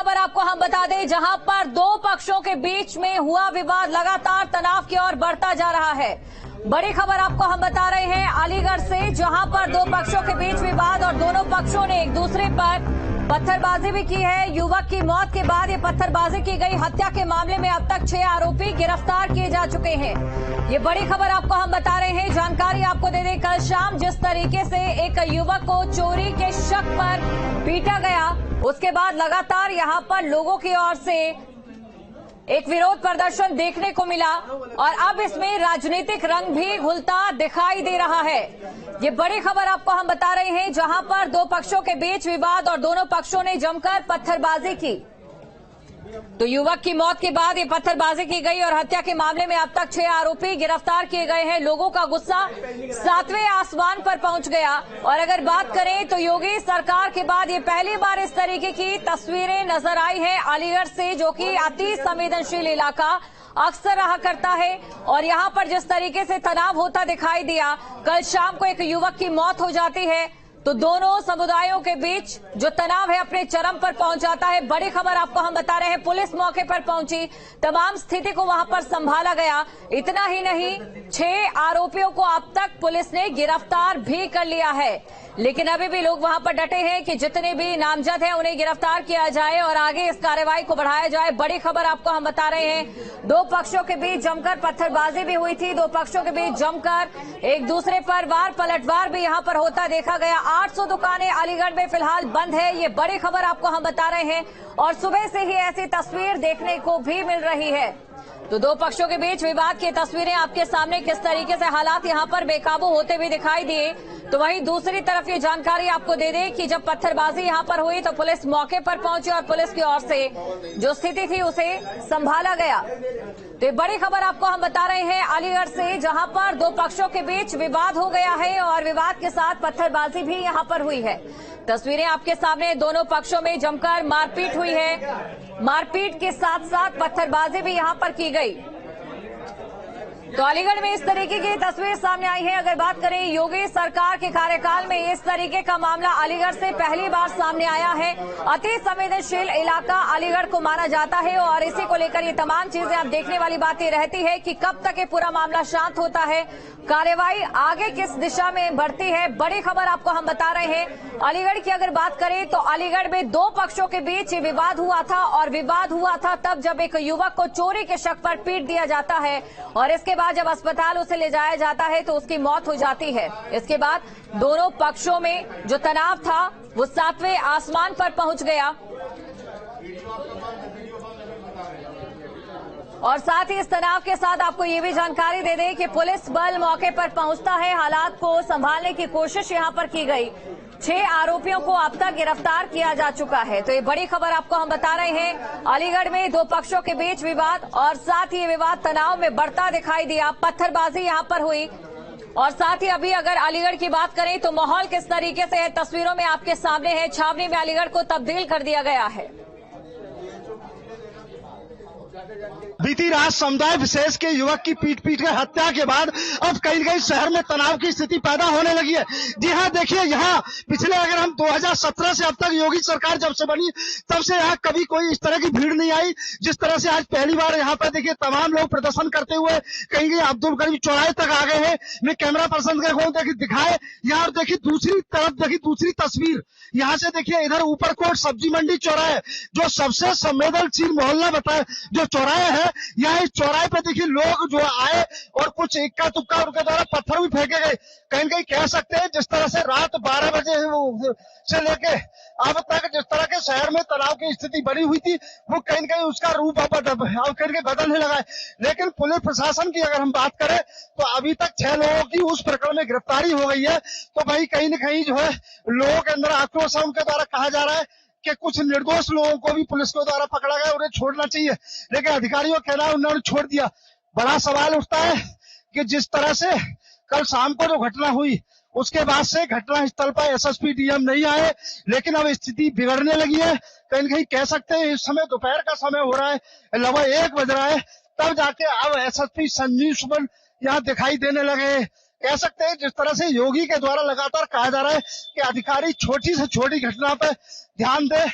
खबर आपको हम बता दें, जहां पर दो पक्षों के बीच में हुआ विवाद लगातार तनाव की ओर बढ़ता जा रहा है। बड़ी खबर आपको हम बता रहे हैं अलीगढ़ से, जहां पर दो पक्षों के बीच विवाद और दोनों पक्षों ने एक दूसरे पर पत्थरबाजी भी की है। युवक की मौत के बाद ये पत्थरबाजी की गई। हत्या के मामले में अब तक 6 आरोपी गिरफ्तार किए जा चुके हैं। ये बड़ी खबर आपको हम बता रहे हैं। जानकारी आपको दे दें, कल शाम जिस तरीके से एक युवक को चोरी के शक पर पीटा गया, उसके बाद लगातार यहां पर लोगों की ओर से एक विरोध प्रदर्शन देखने को मिला और अब इसमें राजनीतिक रंग भी घुलता दिखाई दे रहा है। ये बड़ी खबर आपको हम बता रहे हैं, जहां पर दो पक्षों के बीच विवाद और दोनों पक्षों ने जमकर पत्थरबाजी की। तो युवक की मौत के बाद ये पत्थरबाजी की गई और हत्या के मामले में अब तक 6 आरोपी गिरफ्तार किए गए हैं। लोगों का गुस्सा 7वें आसमान पर पहुंच गया। और अगर बात करें तो योगी सरकार के बाद ये पहली बार इस तरीके की तस्वीरें नजर आई है अलीगढ़ से, जो कि अति संवेदनशील इलाका अक्सर रहा करता है। और यहां पर जिस तरीके से तनाव होता दिखाई दिया, कल शाम को एक युवक की मौत हो जाती है तो दोनों समुदायों के बीच जो तनाव है अपने चरम पर पहुंच जाता है। बड़ी खबर आपको हम बता रहे हैं, पुलिस मौके पर पहुंची, तमाम स्थिति को वहां पर संभाला गया। इतना ही नहीं, 6 आरोपियों को अब तक पुलिस ने गिरफ्तार भी कर लिया है। लेकिन अभी भी लोग वहां पर डटे हैं कि जितने भी नामजद हैं उन्हें गिरफ्तार किया जाए और आगे इस कार्रवाई को बढ़ाया जाए। बड़ी खबर आपको हम बता रहे हैं, दो पक्षों के बीच जमकर पत्थरबाजी भी हुई थी। दो पक्षों के बीच जमकर एक दूसरे पर वार पलटवार भी यहां पर होता देखा गया। 800 दुकानें अलीगढ़ में फिलहाल बंद है। ये बड़ी खबर आपको हम बता रहे हैं और सुबह से ही ऐसी तस्वीर देखने को भी मिल रही है। तो दो पक्षों के बीच विवाद की तस्वीरें आपके सामने, किस तरीके से हालात यहां पर बेकाबू होते हुए दिखाई दिए। तो वहीं दूसरी तरफ ये जानकारी आपको दे दें कि जब पत्थरबाजी यहां पर हुई तो पुलिस मौके पर पहुंची और पुलिस की ओर से जो स्थिति थी उसे संभाला गया। तो ये बड़ी खबर आपको हम बता रहे हैं अलीगढ़ से, जहां पर दो पक्षों के बीच विवाद हो गया है और विवाद के साथ पत्थरबाजी भी यहां पर हुई है। तस्वीरें आपके सामने, दोनों पक्षों में जमकर मारपीट हुई है। मारपीट के साथ साथ पत्थरबाजी भी यहां पर की गई। तो अलीगढ़ में इस तरीके की तस्वीर सामने आई है। अगर बात करें योगी सरकार के कार्यकाल में, इस तरीके का मामला अलीगढ़ से पहली बार सामने आया है। अति संवेदनशील इलाका अलीगढ़ को माना जाता है और इसी को लेकर ये तमाम चीजें अब देखने वाली बात ये रहती है कि कब तक ये पूरा मामला शांत होता है, कार्रवाई आगे किस दिशा में बढ़ती है। बड़ी खबर आपको हम बता रहे हैं अलीगढ़ की। अगर बात करें तो अलीगढ़ में दो पक्षों के बीच ये विवाद हुआ था और विवाद हुआ था तब जब एक युवक को चोरी के शक पर पीट दिया जाता है और इसके बाद जब अस्पताल उसे ले जाया जाता है तो उसकी मौत हो जाती है। इसके बाद दोनों पक्षों में जो तनाव था वो 7वें आसमान पर पहुंच गया और साथ ही इस तनाव के साथ आपको ये भी जानकारी दे दें कि पुलिस बल मौके पर पहुंचता है। हालात को संभालने की कोशिश यहां पर की गई। 6 आरोपियों को अब तक गिरफ्तार किया जा चुका है। तो ये बड़ी खबर आपको हम बता रहे हैं अलीगढ़ में दो पक्षों के बीच विवाद और साथ ही विवाद तनाव में बढ़ता दिखाई दिया। पत्थरबाजी यहां पर हुई और साथ ही अभी अगर अलीगढ़ की बात करें तो माहौल किस तरीके से है, तस्वीरों में आपके सामने है। छावनी में अलीगढ़ को तब्दील कर दिया गया है। बीती रात समुदाय विशेष के युवक की पीट कर हत्या के बाद अब कहीं कहीं शहर में तनाव की स्थिति पैदा होने लगी है। जी हाँ, देखिए यहाँ पिछले अगर हम 2017 से अब तक योगी सरकार जब से बनी तब से यहाँ कभी कोई इस तरह की भीड़ नहीं आई जिस तरह से आज पहली बार यहाँ पर देखिए तमाम लोग प्रदर्शन करते हुए कहीं कहीं अब्दुल करीम चौराहे तक आ गए हैं। मैं कैमरा पर्सन को दिखाए यहाँ और देखिए दूसरी तरफ, देखिए दूसरी तस्वीर यहाँ से देखिए, इधर ऊपर कोट सब्जी मंडी चौराहे जो सबसे संवेदनशील मोहल्ला बताए जो चौराहे है, यहाँ इस चौराहे पे देखिए लोग जो आए और कुछ इक्का तुक्का उनके द्वारा पत्थर भी फेंके गए। कहीं कहीं कह सकते हैं जिस तरह से रात 12 बजे से लेके अब तक जिस तरह के शहर में तनाव की स्थिति बनी हुई थी वो कहीं कहीं उसका रूप अब कहीं बदलने लगा है। लेकिन पुलिस प्रशासन की अगर हम बात करें तो अभी तक 6 लोगों की उस प्रकरण में गिरफ्तारी हो गई है। तो भाई कहीं न कहीं जो है लोगों के अंदर आक्रोश है, उनके द्वारा कहा जा रहा है कि कुछ निर्दोष लोगों को भी पुलिस के द्वारा पकड़ा गया, उन्हें छोड़ना चाहिए, लेकिन अधिकारियों का कहना है उन्होंने छोड़ दिया। बड़ा सवाल उठता है कि जिस तरह से कल शाम को जो घटना हुई उसके बाद से घटना स्थल पर एसएसपी डीएम नहीं आए, लेकिन अब स्थिति बिगड़ने लगी है। कहीं कहीं कह सकते हैं इस समय दोपहर का समय हो रहा है, लगभग 1 बज रहा है, तब जाके अब एसएसपी संजीव सुमन यहाँ दिखाई देने लगे। कह सकते हैं जिस तरह से योगी के द्वारा लगातार कहा जा रहा है कि अधिकारी छोटी से छोटी घटना पर ध्यान दे,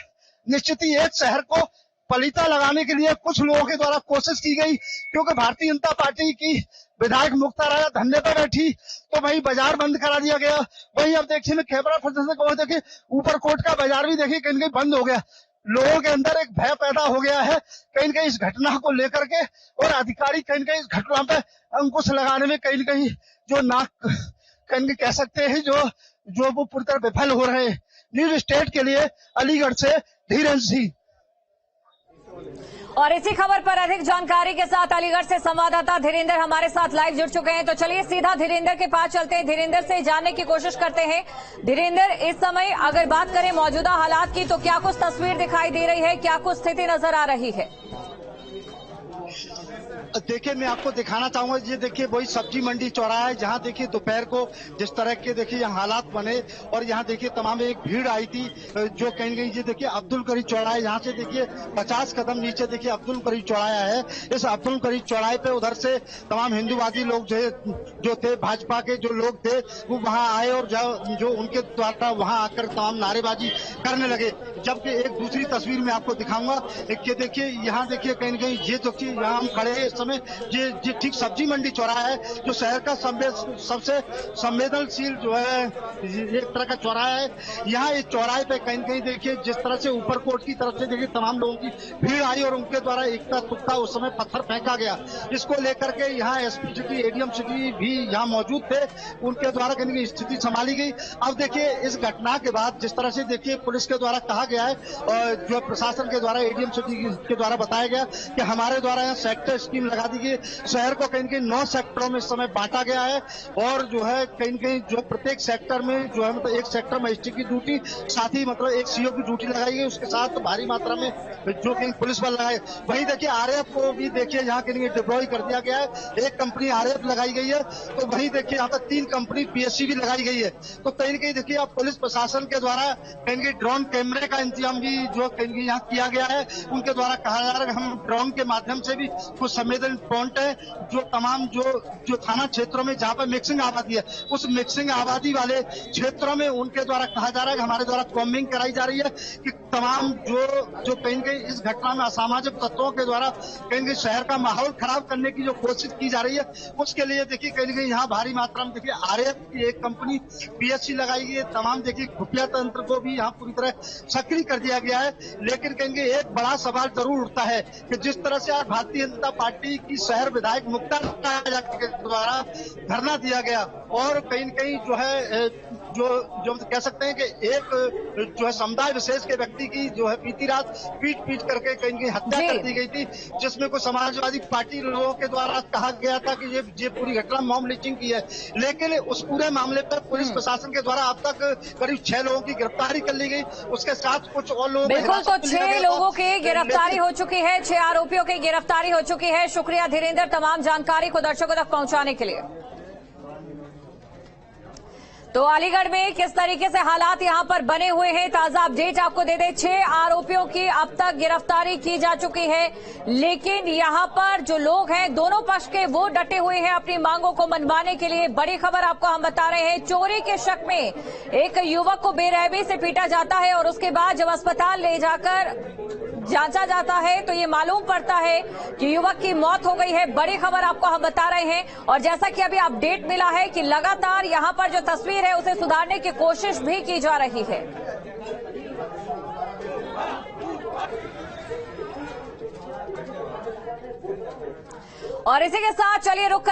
निश्चित ही एक शहर को पलीता लगाने के लिए कुछ लोगों के द्वारा कोशिश की गई, क्योंकि भारतीय जनता पार्टी की विधायक मुक्ता राजा धरने पर बैठी तो वही बाजार बंद करा दिया गया। वही अब देखिए खेबरा फंसे से देखिए ऊपरकोट का बाजार भी देखिए कहीं कहीं बंद हो गया। लोगों के अंदर एक भय पैदा हो गया है कहीं कहीं इस घटना को लेकर के, और अधिकारी कहीं कहीं इस घटना पे अंकुश लगाने में कहीं कहीं जो नाक कहीं कह सकते हैं जो वो पूरी तरह विफल हो रहे हैं। न्यूज स्टेट के लिए अलीगढ़ से धीरेन्द्र सिंह। और इसी खबर पर अधिक जानकारी के साथ अलीगढ़ से संवाददाता धीरेन्द्र हमारे साथ लाइव जुड़ चुके हैं। तो चलिए सीधा धीरेन्द्र के पास चलते हैं, धीरेन्द्र से जानने की कोशिश करते हैं। धीरेन्द्र, इस समय अगर बात करें मौजूदा हालात की तो क्या कुछ तस्वीर दिखाई दे रही है, क्या कुछ स्थिति नजर आ रही है? देखिए मैं आपको दिखाना चाहूंगा, ये देखिए वही सब्जी मंडी चौराहा है जहां देखिए दोपहर को जिस तरह के देखिए यहाँ हालात बने, और यहाँ देखिए तमाम एक भीड़ आई थी जो कहीं कहीं ये देखिए अब्दुल करीम चौराहा, यहाँ से देखिए 50 कदम नीचे देखिए अब्दुल करीम चौराहा है। इस अब्दुल करीम चौराहे पे उधर से तमाम हिंदूवादी लोग जो थे भाजपा के जो लोग थे वो वहां आए और जो उनके द्वारा वहां आकर तमाम नारेबाजी करने लगे। जबकि एक दूसरी तस्वीर में आपको दिखाऊंगा कि देखिए यहाँ देखिए कहीं कहीं ये जो कि यहाँ हम खड़े हैं समय ये ठीक सब्जी मंडी चौराहा है जो शहर का सबसे संवेदनशील जो है एक तरह का चौराहा है। यहाँ इस चौराहे पे कहीं कहीं देखिए जिस तरह से ऊपरकोट की तरफ से देखिए तमाम लोगों की भीड़ आई और उनके द्वारा एकता तुक्ता उस समय पत्थर फेंका गया। इसको लेकर के यहाँ एसपी सिटी एडीएम सिटी भी यहाँ मौजूद थे, उनके द्वारा कहीं स्थिति संभाली गई। अब देखिए इस घटना के बाद जिस तरह से देखिए पुलिस के द्वारा कहा गया है और जो प्रशासन के द्वारा एडीएम सिटी के द्वारा बताया गया कि हमारे द्वारा यहाँ सेक्टर स्कीम लगा दी गई। शहर को कहीं कहीं 9 सेक्टरों में इस समय बांटा गया है और जो है कहीं कहीं जो प्रत्येक सेक्टर में जो है मतलब एक सेक्टर मजिस्ट्रेट की ड्यूटी, साथ ही मतलब एक सीओ की ड्यूटी लगाई गई, उसके साथ भारी मात्रा में जो कहीं पुलिस बल लगाए। वहीं देखिए आरएएफ को भी देखिए यहाँ कहीं डिप्लॉय कर दिया गया है, एक कंपनी आरएएफ लगाई गई है, तो वहीं देखिए यहाँ पर 3 कंपनी पीएससी भी लगाई गई है। तो कहीं कहीं देखिए अब पुलिस प्रशासन के द्वारा कहीं ड्रोन कैमरे का इंतजाम भी जो कहीं यहाँ किया गया है। उनके द्वारा कहा जा रहा है हम ड्रोन के माध्यम से भी कुछ संवेदन पॉइंट है जो तमाम जो थाना क्षेत्रों में जहाँ पर मिक्सिंग आबादी है उस मिक्सिंग आबादी वाले क्षेत्रों में उनके द्वारा कहा जा रहा है कि हमारे द्वारा कॉम्बिंग कराई जा रही है कि तमाम जो कहीं कहीं इस घटना में असामाजिक तत्वों के द्वारा कहीं कहीं शहर का माहौल खराब करने की जो कोशिश की जा रही है उसके लिए देखिए कहीं कहीं यहाँ भारी मात्रा में देखिए आरएएफ की एक कंपनी पीएससी लगाई गई है। तमाम देखिए खुफिया तंत्र को भी यहाँ पूरी तरह सक्रिय कर दिया गया है। लेकिन कहेंगे एक बड़ा सवाल जरूर उठता है कि जिस तरह से आज भारतीय जनता पार्टी की शहर विधायक मुक्ता राजा के द्वारा धरना दिया गया और कहीं न कहीं जो है जो कह सकते हैं कि एक जो है समुदाय विशेष के व्यक्ति की जो है बीती रात पीट करके कहीं हत्या कर दी गई थी, जिसमें कोई समाजवादी पार्टी लोगों के द्वारा कहा गया था कि ये पूरी घटना मॉब लिंचिंग की है। लेकिन उस पूरे मामले पर पुलिस प्रशासन के द्वारा अब तक करीब 6 लोगों की गिरफ्तारी कर ली गई, उसके साथ कुछ और लोग बिल्कुल, तो 6 लोगों की गिरफ्तारी हो चुकी है, 6 आरोपियों की गिरफ्तारी हो चुकी है। शुक्रिया धीरेन्द्र तमाम जानकारी को दर्शकों तक पहुंचाने के लिए। तो अलीगढ़ में किस तरीके से हालात यहां पर बने हुए हैं, ताजा अपडेट आपको दे दें। 6 आरोपियों की अब तक गिरफ्तारी की जा चुकी है, लेकिन यहां पर जो लोग हैं दोनों पक्ष के वो डटे हुए हैं अपनी मांगों को मनवाने के लिए। बड़ी खबर आपको हम बता रहे हैं, चोरी के शक में एक युवक को बेरहमी से पीटा जाता है और उसके बाद जब अस्पताल ले जाकर जांचा जाता है तो ये मालूम पड़ता है कि युवक की मौत हो गई है। बड़ी खबर आपको हम बता रहे हैं और जैसा कि अभी अपडेट मिला है कि लगातार यहां पर जो तस्वीर है उसे सुधारने की कोशिश भी की जा रही है। और इसी के साथ चलिए रुक